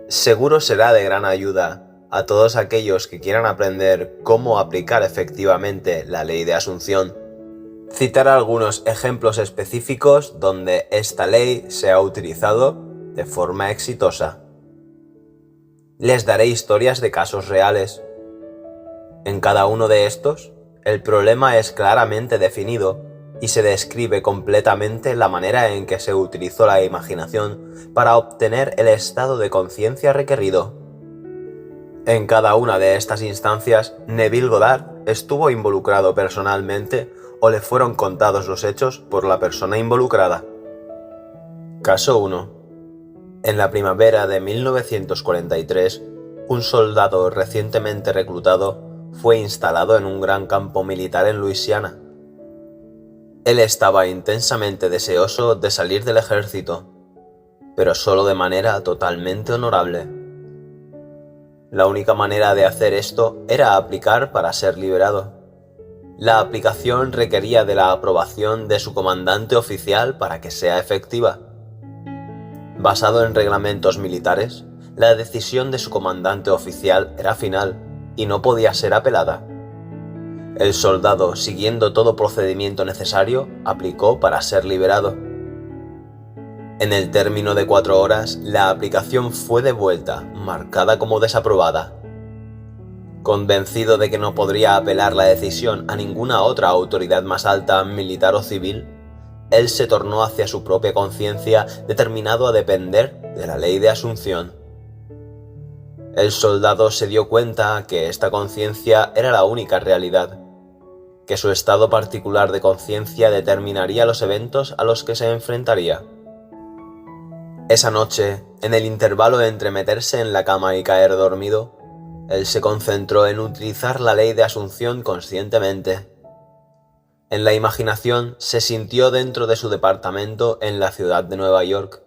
Seguro será de gran ayuda a todos aquellos que quieran aprender cómo aplicar efectivamente la ley de Asunción, citar algunos ejemplos específicos donde esta ley se ha utilizado de forma exitosa. Les daré historias de casos reales. En cada uno de estos, el problema es claramente definido y se describe completamente la manera en que se utilizó la imaginación para obtener el estado de conciencia requerido. En cada una de estas instancias, Neville Goddard estuvo involucrado personalmente o le fueron contados los hechos por la persona involucrada. Caso 1. En la primavera de 1943, un soldado recientemente reclutado fue instalado en un gran campo militar en Luisiana. Él estaba intensamente deseoso de salir del ejército, pero solo de manera totalmente honorable. La única manera de hacer esto era aplicar para ser liberado. La aplicación requería de la aprobación de su comandante oficial para que sea efectiva. Basado en reglamentos militares, la decisión de su comandante oficial era final y no podía ser apelada. El soldado, siguiendo todo procedimiento necesario, aplicó para ser liberado. En el término de 4 horas, la aplicación fue devuelta, marcada como desaprobada. Convencido de que no podría apelar la decisión a ninguna otra autoridad más alta, militar o civil, él se tornó hacia su propia conciencia, determinado a depender de la ley de Asunción. El soldado se dio cuenta que esta conciencia era la única realidad, que su estado particular de conciencia determinaría los eventos a los que se enfrentaría. Esa noche, en el intervalo entre meterse en la cama y caer dormido, él se concentró en utilizar la ley de Asunción conscientemente. En la imaginación se sintió dentro de su departamento en la ciudad de Nueva York.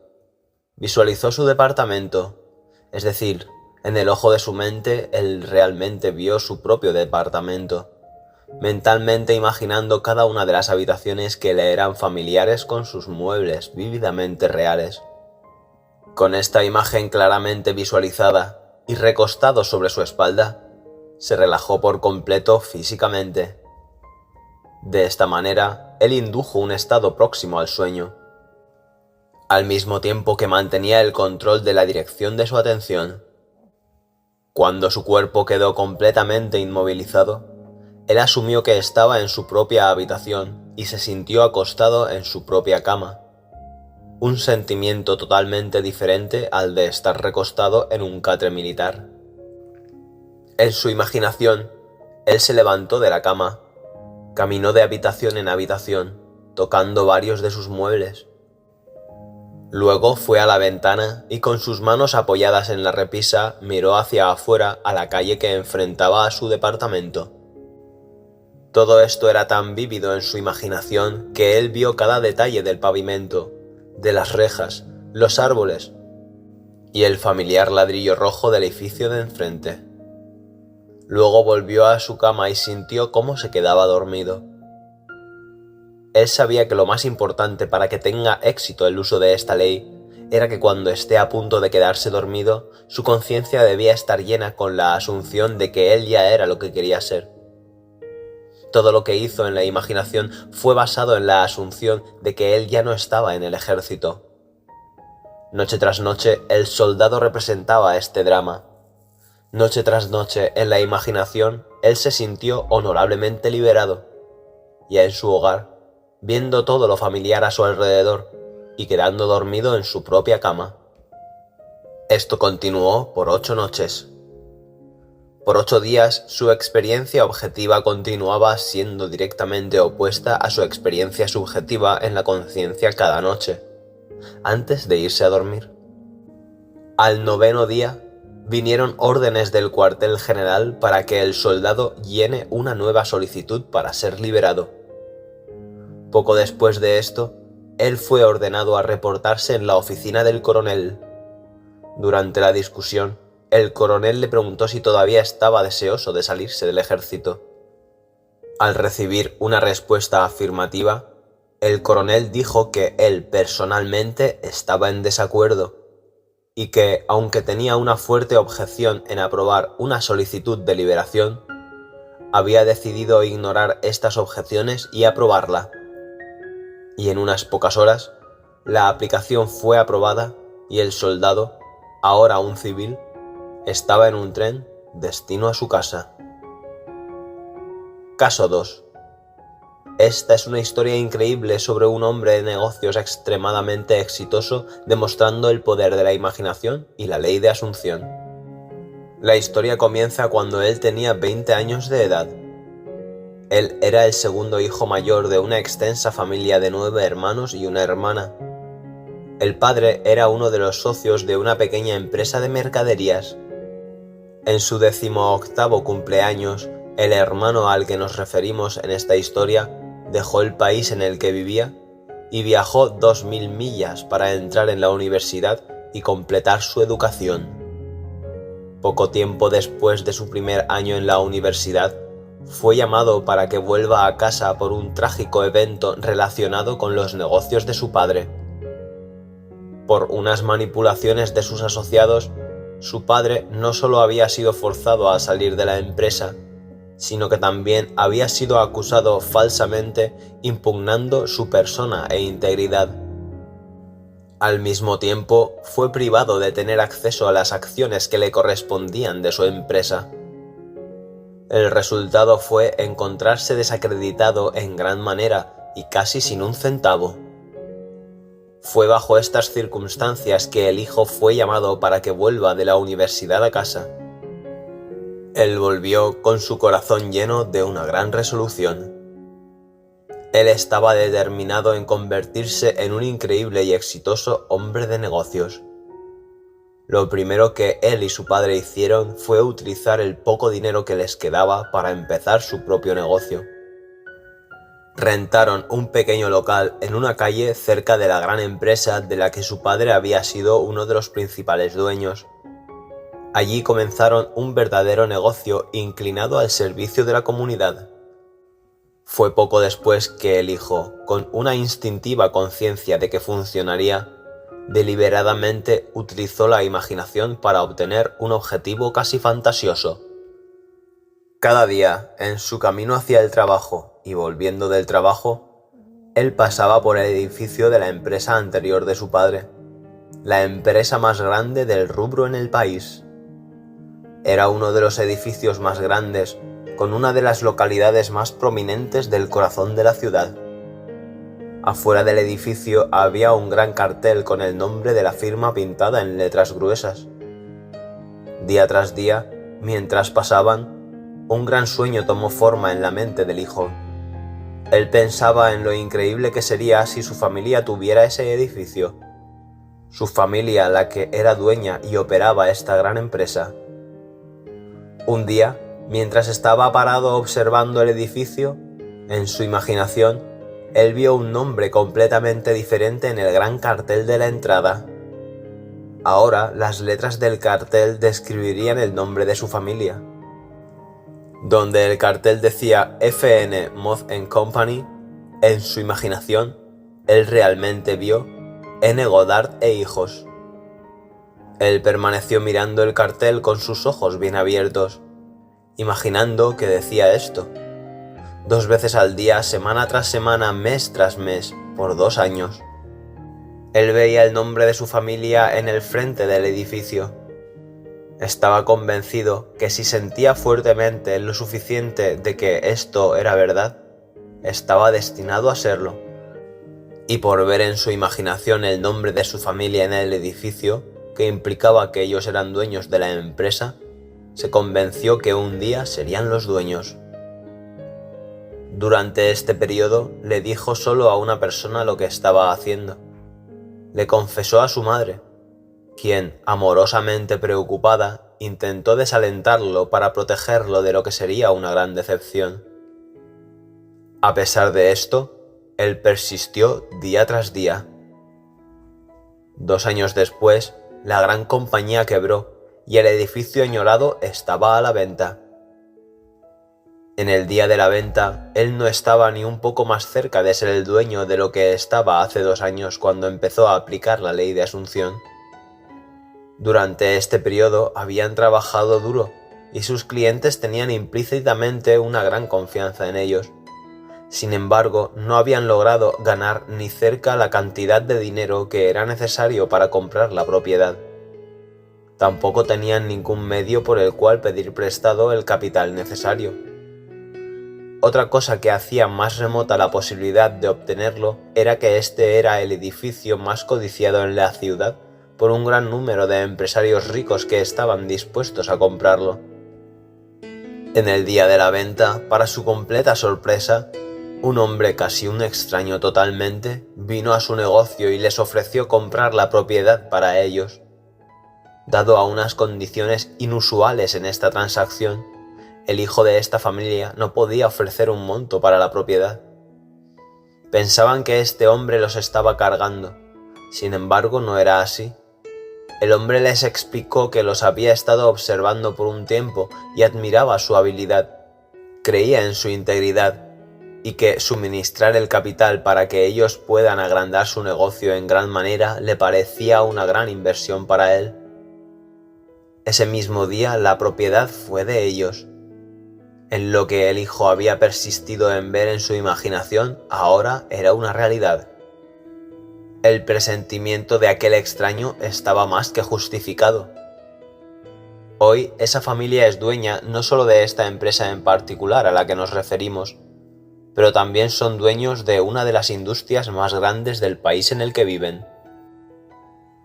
Visualizó su departamento, es decir, en el ojo de su mente él realmente vio su propio departamento, mentalmente imaginando cada una de las habitaciones que le eran familiares con sus muebles vívidamente reales. Con esta imagen claramente visualizada y recostado sobre su espalda, se relajó por completo físicamente. De esta manera, él indujo un estado próximo al sueño, al mismo tiempo que mantenía el control de la dirección de su atención. Cuando su cuerpo quedó completamente inmovilizado, él asumió que estaba en su propia habitación y se sintió acostado en su propia cama. Un sentimiento totalmente diferente al de estar recostado en un catre militar. En su imaginación, él se levantó de la cama, caminó de habitación en habitación, tocando varios de sus muebles. Luego fue a la ventana y con sus manos apoyadas en la repisa miró hacia afuera a la calle que enfrentaba a su departamento. Todo esto era tan vívido en su imaginación que él vio cada detalle del pavimento, de las rejas, los árboles y el familiar ladrillo rojo del edificio de enfrente. Luego volvió a su cama y sintió cómo se quedaba dormido. Él sabía que lo más importante para que tenga éxito el uso de esta ley era que cuando esté a punto de quedarse dormido, su conciencia debía estar llena con la asunción de que él ya era lo que quería ser. Todo lo que hizo en la imaginación fue basado en la asunción de que él ya no estaba en el ejército. Noche tras noche, el soldado representaba este drama. Noche tras noche, en la imaginación, él se sintió honorablemente liberado, ya en su hogar, viendo todo lo familiar a su alrededor y quedando dormido en su propia cama. Esto continuó por 8 noches. Por 8 días, su experiencia objetiva continuaba siendo directamente opuesta a su experiencia subjetiva en la conciencia cada noche, antes de irse a dormir. Al 9º día, vinieron órdenes del cuartel general para que el soldado llene una nueva solicitud para ser liberado. Poco después de esto, él fue ordenado a reportarse en la oficina del coronel. Durante la discusión, el coronel le preguntó si todavía estaba deseoso de salirse del ejército. Al recibir una respuesta afirmativa, el coronel dijo que él personalmente estaba en desacuerdo y que, aunque tenía una fuerte objeción en aprobar una solicitud de liberación, había decidido ignorar estas objeciones y aprobarla. Y en unas pocas horas, la aplicación fue aprobada y el soldado, ahora un civil, estaba en un tren destino a su casa. Caso 2. Esta es una historia increíble sobre un hombre de negocios extremadamente exitoso, demostrando el poder de la imaginación y la ley de asunción. La historia comienza cuando él tenía 20 años de edad. Él era el segundo hijo mayor de una extensa familia de 9 hermanos y una hermana. El padre era uno de los socios de una pequeña empresa de mercaderías. En su 18º cumpleaños, el hermano al que nos referimos en esta historia dejó el país en el que vivía y viajó 2000 millas para entrar en la universidad y completar su educación. Poco tiempo después de su primer año en la universidad, fue llamado para que vuelva a casa por un trágico evento relacionado con los negocios de su padre. Por unas manipulaciones de sus asociados, su padre no solo había sido forzado a salir de la empresa, sino que también había sido acusado falsamente impugnando su persona e integridad. Al mismo tiempo, fue privado de tener acceso a las acciones que le correspondían de su empresa. El resultado fue encontrarse desacreditado en gran manera y casi sin un centavo. Fue bajo estas circunstancias que el hijo fue llamado para que vuelva de la universidad a casa. Él volvió con su corazón lleno de una gran resolución. Él estaba determinado en convertirse en un increíble y exitoso hombre de negocios. Lo primero que él y su padre hicieron fue utilizar el poco dinero que les quedaba para empezar su propio negocio. Rentaron un pequeño local en una calle cerca de la gran empresa de la que su padre había sido uno de los principales dueños. Allí comenzaron un verdadero negocio inclinado al servicio de la comunidad. Fue poco después que el hijo, con una instintiva conciencia de que funcionaría, deliberadamente utilizó la imaginación para obtener un objetivo casi fantasioso. Cada día, en su camino hacia el trabajo y volviendo del trabajo, él pasaba por el edificio de la empresa anterior de su padre, la empresa más grande del rubro en el país. Era uno de los edificios más grandes, con una de las localidades más prominentes del corazón de la ciudad. Afuera del edificio había un gran cartel con el nombre de la firma pintada en letras gruesas. Día tras día, mientras pasaban, un gran sueño tomó forma en la mente del hijo. Él pensaba en lo increíble que sería si su familia tuviera ese edificio. Su familia, la que era dueña y operaba esta gran empresa. Un día, mientras estaba parado observando el edificio, en su imaginación, él vio un nombre completamente diferente en el gran cartel de la entrada. Ahora, las letras del cartel describirían el nombre de su familia. Donde el cartel decía FN Moth & Company, en su imaginación, él realmente vio N. Goddard e hijos. Él permaneció mirando el cartel con sus ojos bien abiertos, imaginando que decía esto: 2 veces al día, semana tras semana, mes tras mes, por 2 años. Él veía el nombre de su familia en el frente del edificio. Estaba convencido que si sentía fuertemente lo suficiente de que esto era verdad, estaba destinado a serlo. Y por ver en su imaginación el nombre de su familia en el edificio, que implicaba que ellos eran dueños de la empresa, se convenció que un día serían los dueños. Durante este periodo le dijo solo a una persona lo que estaba haciendo. Le confesó a su madre, quien, amorosamente preocupada, intentó desalentarlo para protegerlo de lo que sería una gran decepción. A pesar de esto, él persistió día tras día. 2 años después, la gran compañía quebró y el edificio añorado estaba a la venta. En el día de la venta, él no estaba ni un poco más cerca de ser el dueño de lo que estaba hace 2 años cuando empezó a aplicar la ley de asunción. Durante este periodo habían trabajado duro y sus clientes tenían implícitamente una gran confianza en ellos. Sin embargo, no habían logrado ganar ni cerca la cantidad de dinero que era necesario para comprar la propiedad. Tampoco tenían ningún medio por el cual pedir prestado el capital necesario. Otra cosa que hacía más remota la posibilidad de obtenerlo era que este era el edificio más codiciado en la ciudad por un gran número de empresarios ricos que estaban dispuestos a comprarlo. En el día de la venta, para su completa sorpresa, un hombre casi un extraño totalmente vino a su negocio y les ofreció comprar la propiedad para ellos. Dado a unas condiciones inusuales en esta transacción, el hijo de esta familia no podía ofrecer un monto para la propiedad. Pensaban que este hombre los estaba cargando, sin embargo no era así. El hombre les explicó que los había estado observando por un tiempo y admiraba su habilidad, creía en su integridad y que suministrar el capital para que ellos puedan agrandar su negocio en gran manera le parecía una gran inversión para él. Ese mismo día la propiedad fue de ellos. En lo que el hijo había persistido en ver en su imaginación, ahora era una realidad. El presentimiento de aquel extraño estaba más que justificado. Hoy esa familia es dueña no solo de esta empresa en particular a la que nos referimos, pero también son dueños de una de las industrias más grandes del país en el que viven.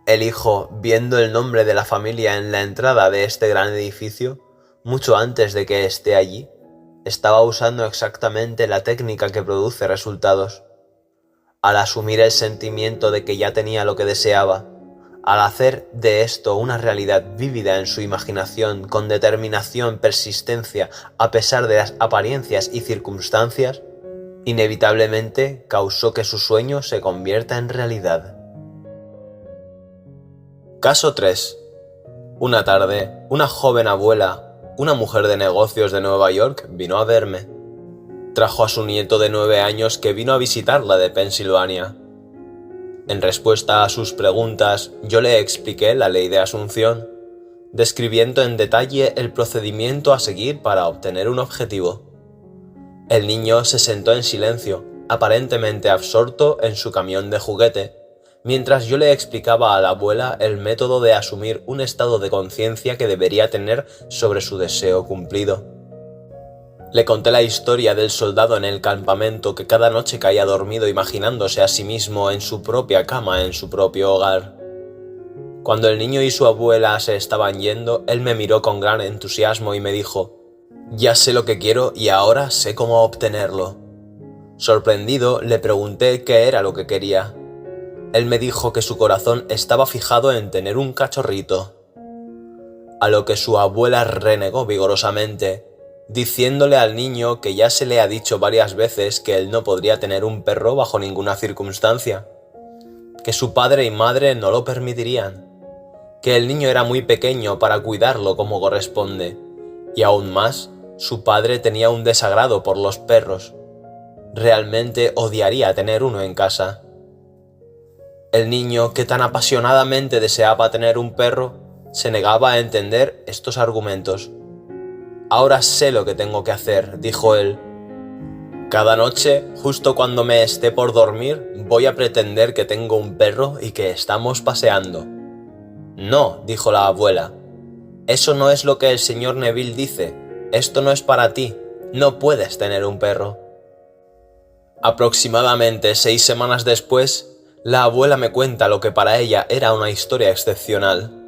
El hijo, viendo el nombre de la familia en la entrada de este gran edificio, mucho antes de que esté allí, estaba usando exactamente la técnica que produce resultados. Al asumir el sentimiento de que ya tenía lo que deseaba, al hacer de esto una realidad vívida en su imaginación con determinación, persistencia, a pesar de las apariencias y circunstancias, inevitablemente causó que su sueño se convierta en realidad. Caso 3. Una tarde, una joven abuela, una mujer de negocios de Nueva York, vino a verme. Trajo a su nieto de 9 años que vino a visitarla de Pensilvania. En respuesta a sus preguntas, yo le expliqué la ley de Asunción, describiendo en detalle el procedimiento a seguir para obtener un objetivo. El niño se sentó en silencio, aparentemente absorto en su camión de juguete, mientras yo le explicaba a la abuela el método de asumir un estado de conciencia que debería tener sobre su deseo cumplido. Le conté la historia del soldado en el campamento que cada noche caía dormido imaginándose a sí mismo en su propia cama en su propio hogar. Cuando el niño y su abuela se estaban yendo, él me miró con gran entusiasmo y me dijo: «Ya sé lo que quiero y ahora sé cómo obtenerlo». Sorprendido, le pregunté qué era lo que quería. Él me dijo que su corazón estaba fijado en tener un cachorrito. A lo que su abuela renegó vigorosamente, diciéndole al niño que ya se le ha dicho varias veces que él no podría tener un perro bajo ninguna circunstancia, que su padre y madre no lo permitirían, que el niño era muy pequeño para cuidarlo como corresponde, y aún más, su padre tenía un desagrado por los perros. Realmente odiaría tener uno en casa. El niño, que tan apasionadamente deseaba tener un perro, se negaba a entender estos argumentos. «Ahora sé lo que tengo que hacer», dijo él. «Cada noche, justo cuando me esté por dormir, voy a pretender que tengo un perro y que estamos paseando». «No», dijo la abuela. «Eso no es lo que el señor Neville dice. Esto no es para ti. No puedes tener un perro». Aproximadamente 6 semanas después, la abuela me cuenta lo que para ella era una historia excepcional.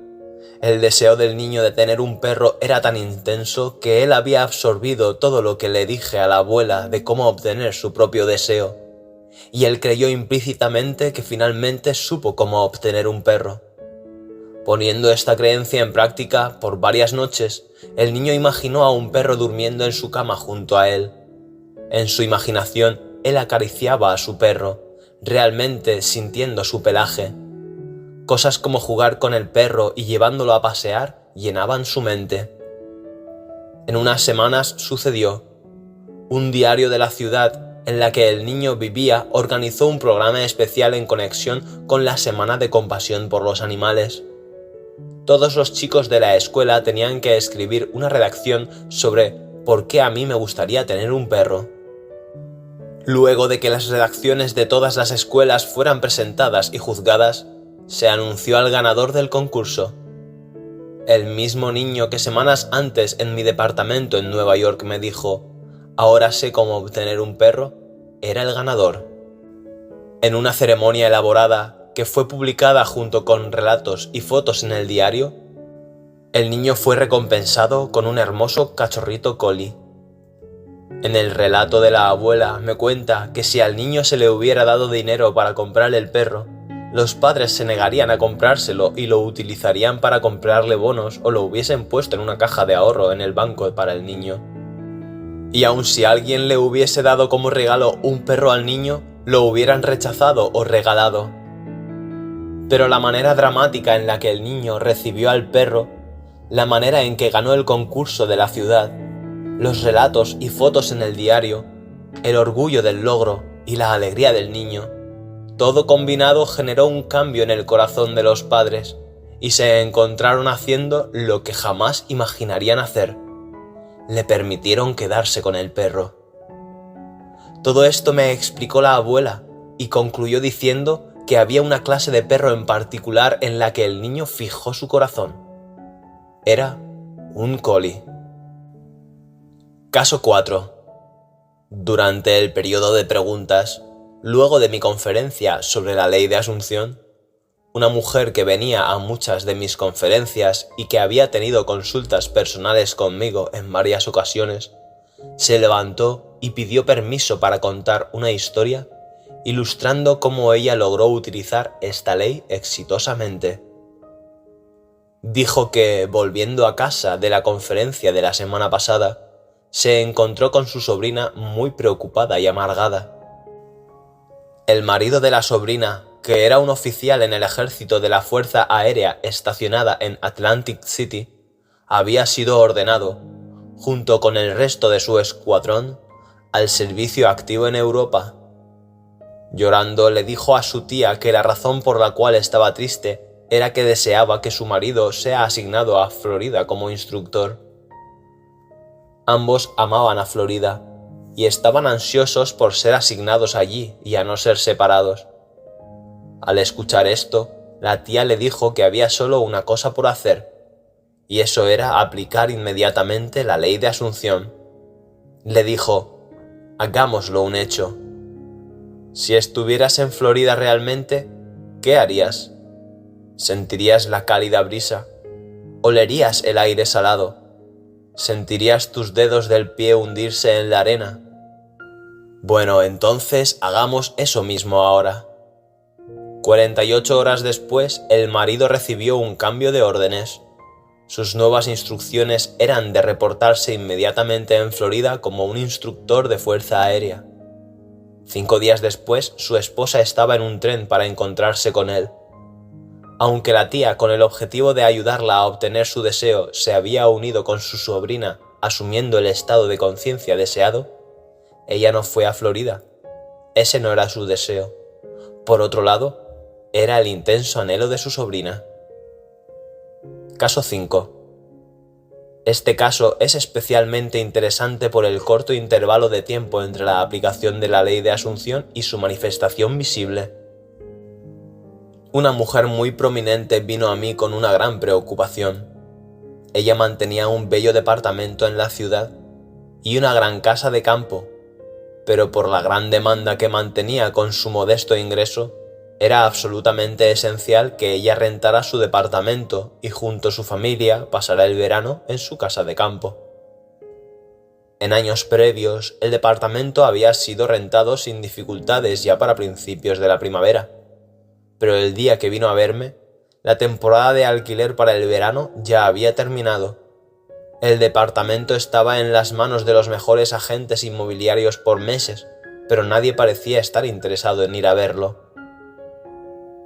El deseo del niño de tener un perro era tan intenso que él había absorbido todo lo que le dije a la abuela de cómo obtener su propio deseo, y él creyó implícitamente que finalmente supo cómo obtener un perro. Poniendo esta creencia en práctica por varias noches, el niño imaginó a un perro durmiendo en su cama junto a él. En su imaginación, él acariciaba a su perro, realmente sintiendo su pelaje. Cosas como jugar con el perro y llevándolo a pasear llenaban su mente. En unas semanas sucedió. Un diario de la ciudad en la que el niño vivía organizó un programa especial en conexión con la Semana de Compasión por los Animales. Todos los chicos de la escuela tenían que escribir una redacción sobre por qué a mí me gustaría tener un perro. Luego de que las redacciones de todas las escuelas fueran presentadas y juzgadas, se anunció al ganador del concurso. El mismo niño que semanas antes en mi departamento en Nueva York me dijo, «Ahora sé cómo obtener un perro», era el ganador. En una ceremonia elaborada que fue publicada junto con relatos y fotos en el diario, el niño fue recompensado con un hermoso cachorrito collie. En el relato de la abuela me cuenta que si al niño se le hubiera dado dinero para comprarle el perro, los padres se negarían a comprárselo y lo utilizarían para comprarle bonos o lo hubiesen puesto en una caja de ahorro en el banco para el niño. Y aun si alguien le hubiese dado como regalo un perro al niño, lo hubieran rechazado o regalado. Pero la manera dramática en la que el niño recibió al perro, la manera en que ganó el concurso de la ciudad, los relatos y fotos en el diario, el orgullo del logro y la alegría del niño, todo combinado generó un cambio en el corazón de los padres y se encontraron haciendo lo que jamás imaginarían hacer. Le permitieron quedarse con el perro. Todo esto me explicó la abuela y concluyó diciendo que había una clase de perro en particular en la que el niño fijó su corazón. Era un collie. Caso 4. Durante el periodo de preguntas, luego de mi conferencia sobre la ley de Asunción, una mujer que venía a muchas de mis conferencias y que había tenido consultas personales conmigo en varias ocasiones, se levantó y pidió permiso para contar una historia ilustrando cómo ella logró utilizar esta ley exitosamente. Dijo que, volviendo a casa de la conferencia de la semana pasada, se encontró con su sobrina muy preocupada y amargada. El marido de la sobrina, que era un oficial en el ejército de la Fuerza Aérea estacionada en Atlantic City, había sido ordenado, junto con el resto de su escuadrón, al servicio activo en Europa. Llorando le dijo a su tía que la razón por la cual estaba triste era que deseaba que su marido sea asignado a Florida como instructor. Ambos amaban a Florida y estaban ansiosos por ser asignados allí y a no ser separados. Al escuchar esto, la tía le dijo que había solo una cosa por hacer, y eso era aplicar inmediatamente la ley de Asunción. Le dijo, hagámoslo un hecho. Si estuvieras en Florida realmente, ¿qué harías? ¿Sentirías la cálida brisa? ¿Olerías el aire salado? ¿Sentirías tus dedos del pie hundirse en la arena? Bueno, entonces hagamos eso mismo ahora. 48 horas después, el marido recibió un cambio de órdenes. Sus nuevas instrucciones eran de reportarse inmediatamente en Florida como un instructor de fuerza aérea. 5 días después, su esposa estaba en un tren para encontrarse con él. Aunque la tía, con el objetivo de ayudarla a obtener su deseo, se había unido con su sobrina, asumiendo el estado de conciencia deseado, ella no fue a Florida. Ese no era su deseo. Por otro lado, era el intenso anhelo de su sobrina. Caso 5. Este caso es especialmente interesante por el corto intervalo de tiempo entre la aplicación de la ley de Asunción y su manifestación visible. Una mujer muy prominente vino a mí con una gran preocupación. Ella mantenía un bello departamento en la ciudad y una gran casa de campo, pero por la gran demanda que mantenía con su modesto ingreso, era absolutamente esencial que ella rentara su departamento y junto a su familia pasara el verano en su casa de campo. En años previos, el departamento había sido rentado sin dificultades ya para principios de la primavera, pero el día que vino a verme, la temporada de alquiler para el verano ya había terminado. El departamento estaba en las manos de los mejores agentes inmobiliarios por meses, pero nadie parecía estar interesado en ir a verlo.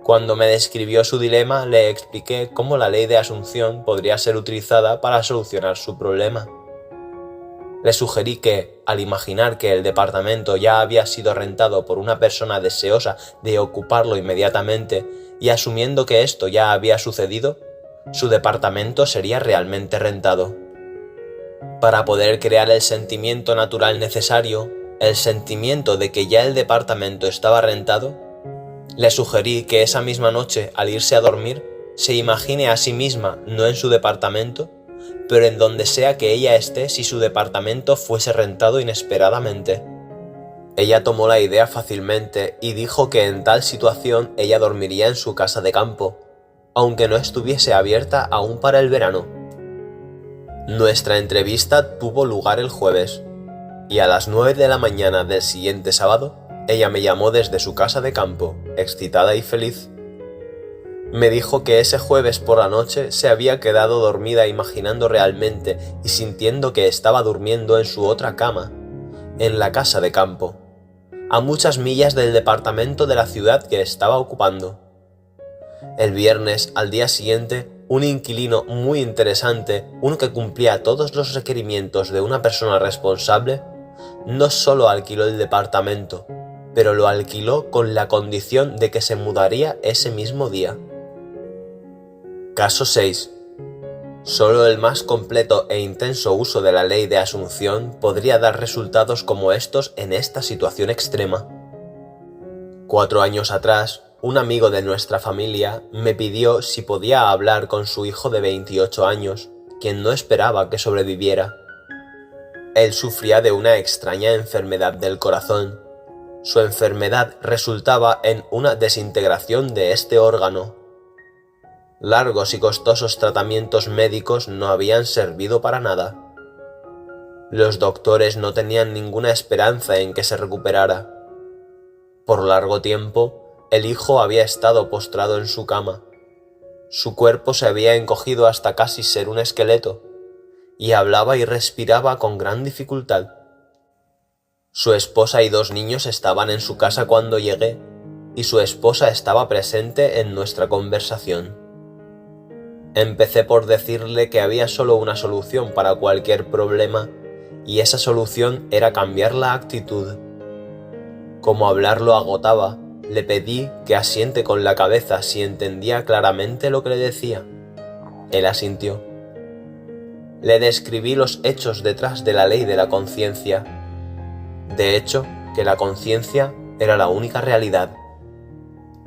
Cuando me describió su dilema, le expliqué cómo la ley de Asunción podría ser utilizada para solucionar su problema. Le sugerí que, al imaginar que el departamento ya había sido rentado por una persona deseosa de ocuparlo inmediatamente y asumiendo que esto ya había sucedido, su departamento sería realmente rentado. Para poder crear el sentimiento natural necesario, el sentimiento de que ya el departamento estaba rentado, le sugerí que esa misma noche, al irse a dormir, se imagine a sí misma no en su departamento, pero en donde sea que ella esté si su departamento fuese rentado inesperadamente. Ella tomó la idea fácilmente y dijo que en tal situación ella dormiría en su casa de campo, aunque no estuviese abierta aún para el verano. Nuestra entrevista tuvo lugar el jueves, y a las 9 de la mañana del siguiente sábado, ella me llamó desde su casa de campo, excitada y feliz. Me dijo que ese jueves por la noche se había quedado dormida imaginando realmente y sintiendo que estaba durmiendo en su otra cama, en la casa de campo, a muchas millas del departamento de la ciudad que estaba ocupando. El viernes, al día siguiente, un inquilino muy interesante, uno que cumplía todos los requerimientos de una persona responsable, no solo alquiló el departamento, pero lo alquiló con la condición de que se mudaría ese mismo día. Caso 6. Solo el más completo e intenso uso de la ley de asunción podría dar resultados como estos en esta situación extrema. 4 años atrás, un amigo de nuestra familia me pidió si podía hablar con su hijo de 28 años, quien no esperaba que sobreviviera. Él sufría de una extraña enfermedad del corazón. Su enfermedad resultaba en una desintegración de este órgano. Largos y costosos tratamientos médicos no habían servido para nada. Los doctores no tenían ninguna esperanza en que se recuperara. Por largo tiempo, el hijo había estado postrado en su cama. Su cuerpo se había encogido hasta casi ser un esqueleto, y hablaba y respiraba con gran dificultad. Su esposa y 2 niños estaban en su casa cuando llegué, y su esposa estaba presente en nuestra conversación. Empecé por decirle que había solo una solución para cualquier problema, y esa solución era cambiar la actitud. Como hablar lo agotaba, le pedí que asiente con la cabeza si entendía claramente lo que le decía. Él asintió. Le describí los hechos detrás de la ley de la conciencia. De hecho, que la conciencia era la única realidad.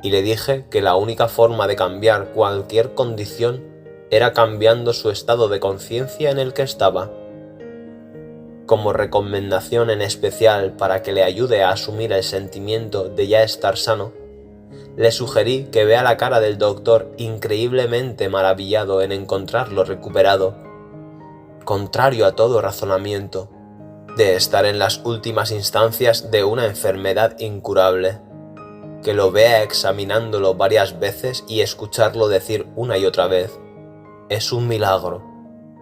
Y le dije que la única forma de cambiar cualquier condición era cambiando su estado de conciencia en el que estaba. Como recomendación en especial para que le ayude a asumir el sentimiento de ya estar sano, le sugerí que vea la cara del doctor increíblemente maravillado en encontrarlo recuperado, contrario a todo razonamiento, de estar en las últimas instancias de una enfermedad incurable, que lo vea examinándolo varias veces y escucharlo decir una y otra vez: es un milagro,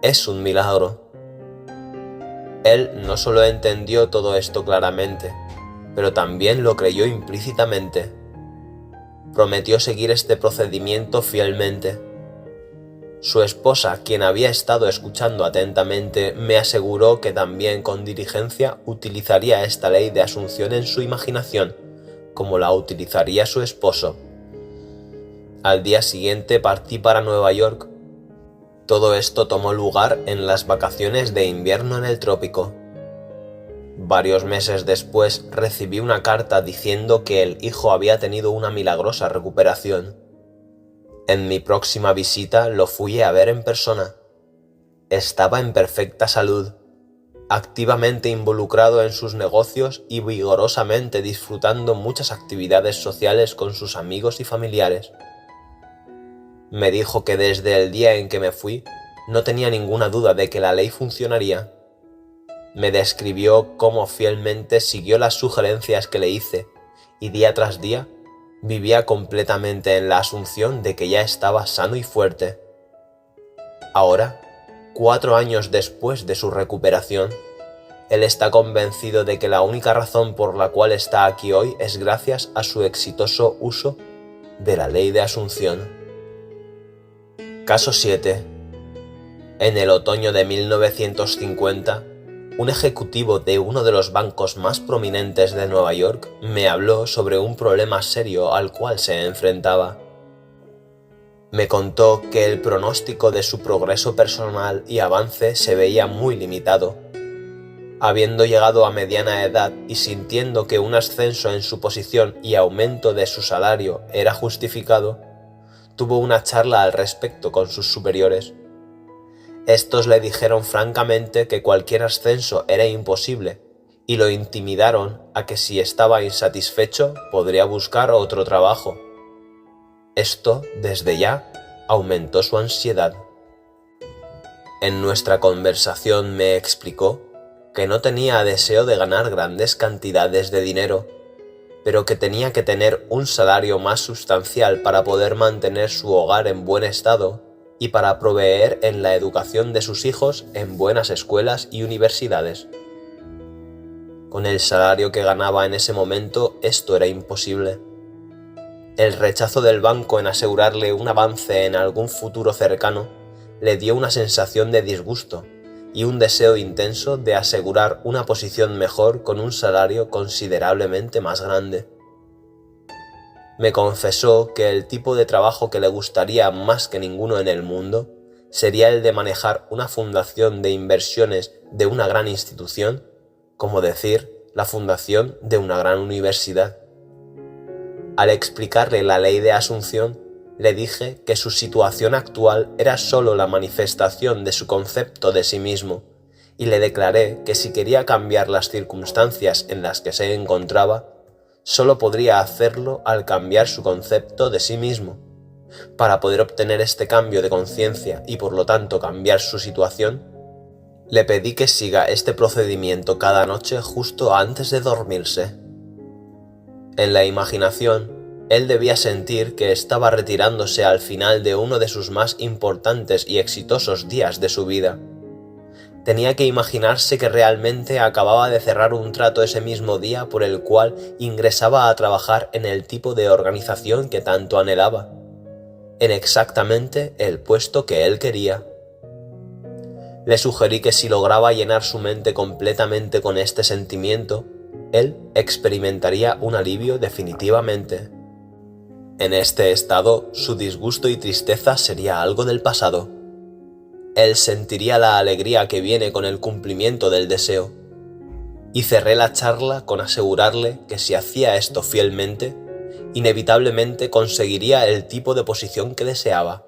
es un milagro. Él no solo entendió todo esto claramente, pero también lo creyó implícitamente. Prometió seguir este procedimiento fielmente. Su esposa, quien había estado escuchando atentamente, me aseguró que también con diligencia utilizaría esta ley de asunción en su imaginación, como la utilizaría su esposo. Al día siguiente partí para Nueva York. Todo esto tomó lugar en las vacaciones de invierno en el trópico. Varios meses después recibí una carta diciendo que el hijo había tenido una milagrosa recuperación. En mi próxima visita lo fui a ver en persona. Estaba en perfecta salud, activamente involucrado en sus negocios y vigorosamente disfrutando muchas actividades sociales con sus amigos y familiares. Me dijo que desde el día en que me fui no tenía ninguna duda de que la ley funcionaría. Me describió cómo fielmente siguió las sugerencias que le hice y día tras día vivía completamente en la asunción de que ya estaba sano y fuerte. Ahora, 4 años después de su recuperación, él está convencido de que la única razón por la cual está aquí hoy es gracias a su exitoso uso de la ley de asunción. Caso 7. En el otoño de 1950, un ejecutivo de uno de los bancos más prominentes de Nueva York me habló sobre un problema serio al cual se enfrentaba. Me contó que el pronóstico de su progreso personal y avance se veía muy limitado. Habiendo llegado a mediana edad y sintiendo que un ascenso en su posición y aumento de su salario era justificado, tuvo una charla al respecto con sus superiores. Estos le dijeron francamente que cualquier ascenso era imposible y lo intimidaron a que si estaba insatisfecho podría buscar otro trabajo. Esto, desde ya, aumentó su ansiedad. En nuestra conversación me explicó que no tenía deseo de ganar grandes cantidades de dinero, pero que tenía que tener un salario más sustancial para poder mantener su hogar en buen estado y para proveer en la educación de sus hijos en buenas escuelas y universidades. Con el salario que ganaba en ese momento, esto era imposible. El rechazo del banco en asegurarle un avance en algún futuro cercano le dio una sensación de disgusto y un deseo intenso de asegurar una posición mejor con un salario considerablemente más grande. Me confesó que el tipo de trabajo que le gustaría más que ninguno en el mundo sería el de manejar una fundación de inversiones de una gran institución, como decir, la fundación de una gran universidad. Al explicarle la ley de Asunción, le dije que su situación actual era solo la manifestación de su concepto de sí mismo, y le declaré que si quería cambiar las circunstancias en las que se encontraba, solo podría hacerlo al cambiar su concepto de sí mismo. Para poder obtener este cambio de conciencia y por lo tanto cambiar su situación, le pedí que siga este procedimiento cada noche justo antes de dormirse. En la imaginación, él debía sentir que estaba retirándose al final de uno de sus más importantes y exitosos días de su vida. Tenía que imaginarse que realmente acababa de cerrar un trato ese mismo día por el cual ingresaba a trabajar en el tipo de organización que tanto anhelaba, en exactamente el puesto que él quería. Le sugerí que si lograba llenar su mente completamente con este sentimiento, él experimentaría un alivio definitivamente. En este estado, su disgusto y tristeza sería algo del pasado. Él sentiría la alegría que viene con el cumplimiento del deseo. Y cerré la charla con asegurarle que si hacía esto fielmente, inevitablemente conseguiría el tipo de posición que deseaba.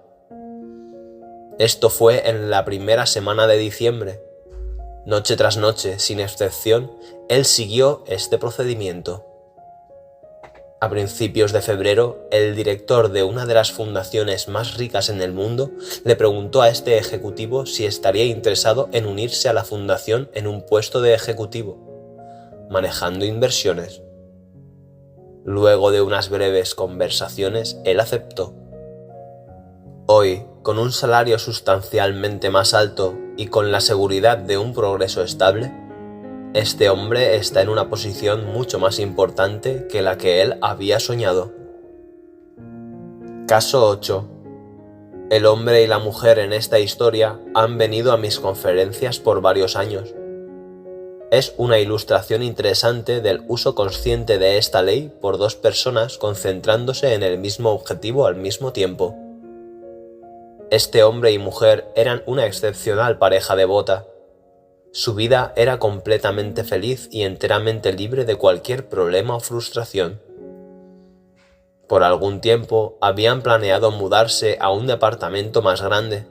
Esto fue en la primera semana de diciembre. Noche tras noche, sin excepción, él siguió este procedimiento. A principios de febrero, el director de una de las fundaciones más ricas en el mundo le preguntó a este ejecutivo si estaría interesado en unirse a la fundación en un puesto de ejecutivo, manejando inversiones. Luego de unas breves conversaciones, él aceptó. Hoy, con un salario sustancialmente más alto y con la seguridad de un progreso estable, este hombre está en una posición mucho más importante que la que él había soñado. Caso 8. El hombre y la mujer en esta historia han venido a mis conferencias por varios años. Es una ilustración interesante del uso consciente de esta ley por dos personas concentrándose en el mismo objetivo al mismo tiempo. Este hombre y mujer eran una excepcional pareja devota. Su vida era completamente feliz y enteramente libre de cualquier problema o frustración. Por algún tiempo habían planeado mudarse a un departamento más grande.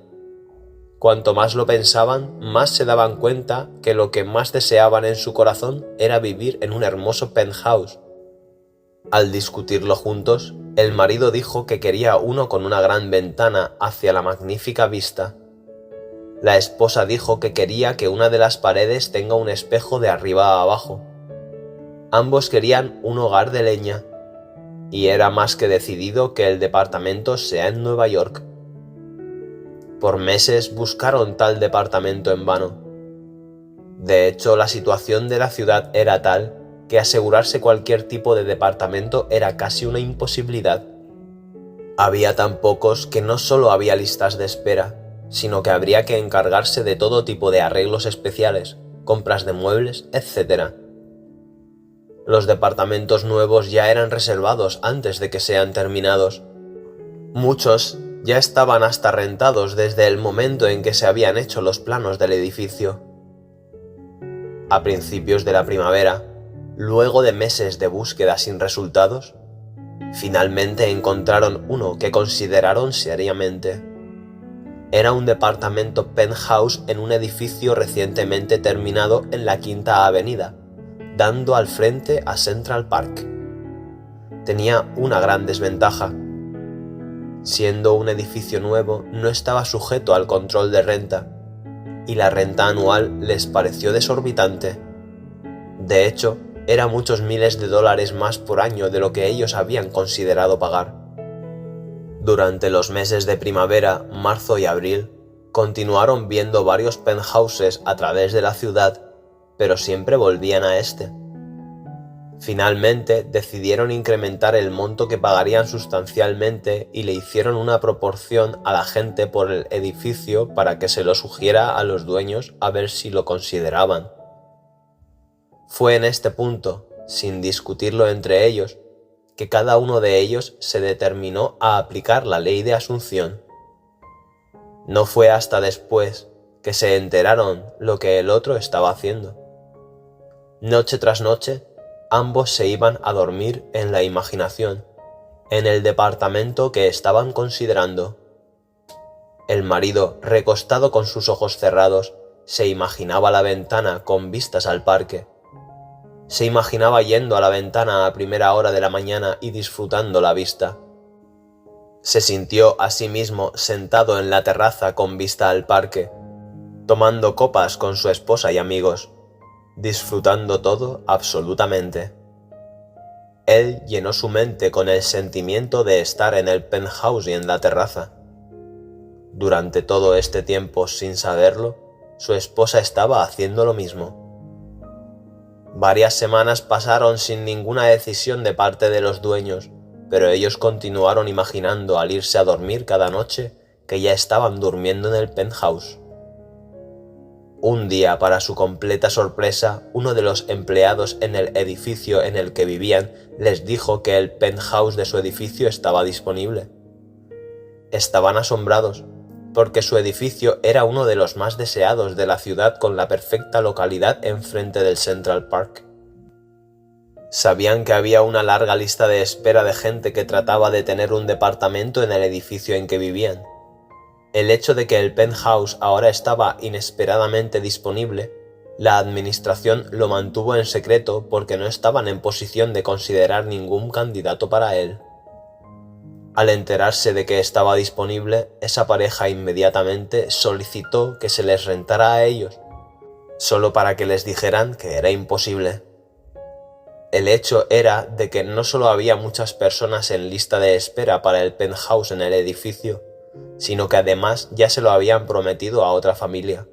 Cuanto más lo pensaban, más se daban cuenta que lo que más deseaban en su corazón era vivir en un hermoso penthouse. Al discutirlo juntos, el marido dijo que quería uno con una gran ventana hacia la magnífica vista. La esposa dijo que quería que una de las paredes tenga un espejo de arriba a abajo. Ambos querían un hogar de leña, y era más que decidido que el departamento sea en Nueva York. Por meses buscaron tal departamento en vano. De hecho, la situación de la ciudad era tal que asegurarse cualquier tipo de departamento era casi una imposibilidad. Había tan pocos que no solo había listas de espera, sino que habría que encargarse de todo tipo de arreglos especiales, compras de muebles, etc. Los departamentos nuevos ya eran reservados antes de que sean terminados. Muchos ya estaban hasta rentados desde el momento en que se habían hecho los planos del edificio. A principios de la primavera, luego de meses de búsqueda sin resultados, finalmente encontraron uno que consideraron seriamente. Era un departamento penthouse en un edificio recientemente terminado en la Quinta Avenida, dando al frente a Central Park. Tenía una gran desventaja. Siendo un edificio nuevo, no estaba sujeto al control de renta, y la renta anual les pareció desorbitante. De hecho, era muchos miles de dólares más por año de lo que ellos habían considerado pagar. Durante los meses de primavera, marzo y abril, continuaron viendo varios penthouses a través de la ciudad, pero siempre volvían a este. Finalmente decidieron incrementar el monto que pagarían sustancialmente y le hicieron una proporción a la gente por el edificio para que se lo sugiera a los dueños a ver si lo consideraban. Fue en este punto, sin discutirlo entre ellos, que cada uno de ellos se determinó a aplicar la ley de asunción. No fue hasta después que se enteraron lo que el otro estaba haciendo. Noche tras noche, ambos se iban a dormir en la imaginación, en el departamento que estaban considerando. El marido, recostado con sus ojos cerrados, se imaginaba la ventana con vistas al parque. Se imaginaba yendo a la ventana a primera hora de la mañana y disfrutando la vista. Se sintió a sí mismo sentado en la terraza con vista al parque, tomando copas con su esposa y amigos, disfrutando todo absolutamente. Él llenó su mente con el sentimiento de estar en el penthouse y en la terraza. Durante todo este tiempo, sin saberlo, su esposa estaba haciendo lo mismo. Varias semanas pasaron sin ninguna decisión de parte de los dueños, pero ellos continuaron imaginando al irse a dormir cada noche que ya estaban durmiendo en el penthouse. Un día, para su completa sorpresa, uno de los empleados en el edificio en el que vivían les dijo que el penthouse de su edificio estaba disponible. Estaban asombrados, porque su edificio era uno de los más deseados de la ciudad con la perfecta localidad enfrente del Central Park. Sabían que había una larga lista de espera de gente que trataba de tener un departamento en el edificio en que vivían. El hecho de que el penthouse ahora estaba inesperadamente disponible, la administración lo mantuvo en secreto porque no estaban en posición de considerar ningún candidato para él. Al enterarse de que estaba disponible, esa pareja inmediatamente solicitó que se les rentara a ellos, solo para que les dijeran que era imposible. El hecho era de que no solo había muchas personas en lista de espera para el penthouse en el edificio, sino que además ya se lo habían prometido a otra familia.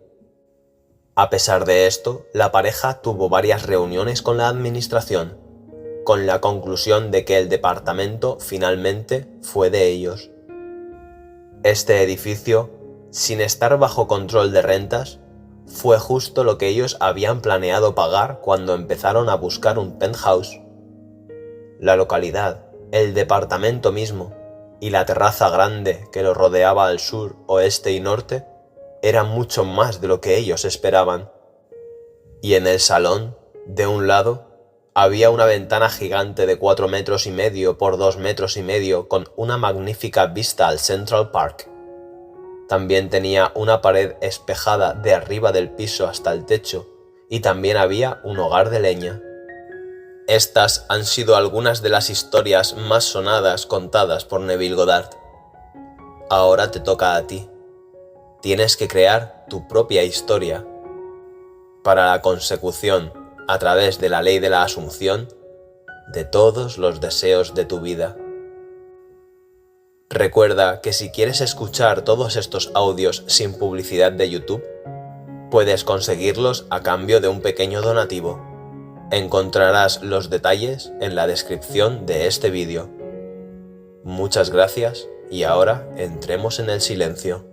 A pesar de esto, la pareja tuvo varias reuniones con la administración, con la conclusión de que el departamento finalmente fue de ellos. Este edificio, sin estar bajo control de rentas, fue justo lo que ellos habían planeado pagar cuando empezaron a buscar un penthouse. La localidad, el departamento mismo y la terraza grande que lo rodeaba al sur, oeste y norte eran mucho más de lo que ellos esperaban. Y en el salón, de un lado, había una ventana gigante de 4,5 metros por 2,5 metros con una magnífica vista al Central Park. También tenía una pared espejada de arriba del piso hasta el techo y también había un hogar de leña. Estas han sido algunas de las historias más sonadas contadas por Neville Goddard. Ahora te toca a ti. Tienes que crear tu propia historia para la consecución, a través de la ley de la asunción, de todos los deseos de tu vida. Recuerda que si quieres escuchar todos estos audios sin publicidad de YouTube, puedes conseguirlos a cambio de un pequeño donativo. Encontrarás los detalles en la descripción de este vídeo. Muchas gracias y ahora entremos en el silencio.